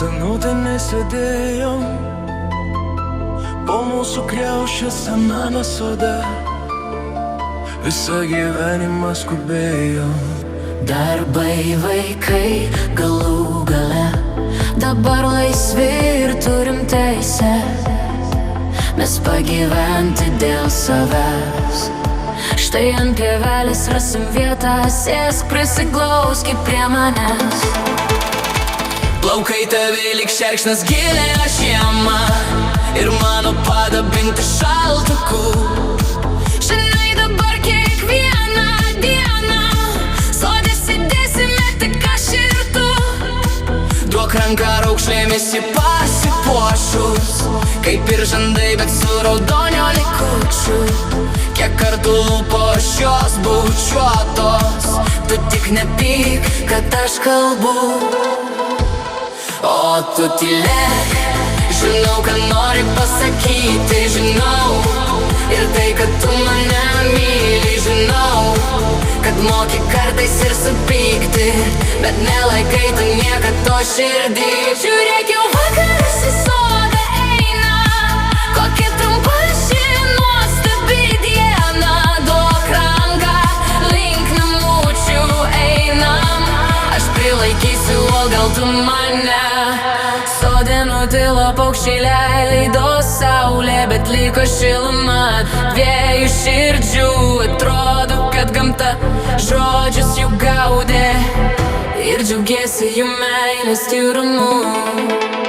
senutė nesėdėjom po mūsų kriaušę sename sode, visą gyvenimą skubėjom. Darbai, vaikai, galų gale dabar laisvi ir turim teisę mes pagyventi dėl savęs. Štai ant pievelės rasim vietą, sėsk, prisiglausk prie manęs. Plaukai tavi lyg šerkšnas gilė žiema ir mano padabinti šaltuku. Žinai, dabar kiekvieną dieną sode sėdėsime tik aš ir tu. Duok ranką raukšlėmis į pasipuošus, kaip ir žandai, bet su raudonio likučiu. Kiek kartų lūpos šios bučiuotos, tu tik nepyk, kad aš kalbu. O tu tylėk, žinau, ką nori pasakyti, žinau. Ir tai, kad tu mane myli, žinau. Kad moki kartais ir supykti, bet nelaikai tu niekad to širdį. Žiūrėk, jau vakaras į sodą eina, kokia trumpa ši nuostabi diena. Duok ranką, link namučių einam, aš prilaikysiu, o gal tu mane. Sode nutilo paukščiai, leido saulė, bet liko šiluma dviejų širdžių. Atrodo, kad gamta žodžius jų gaudė ir džiaugiesi jų meilės tyrumu.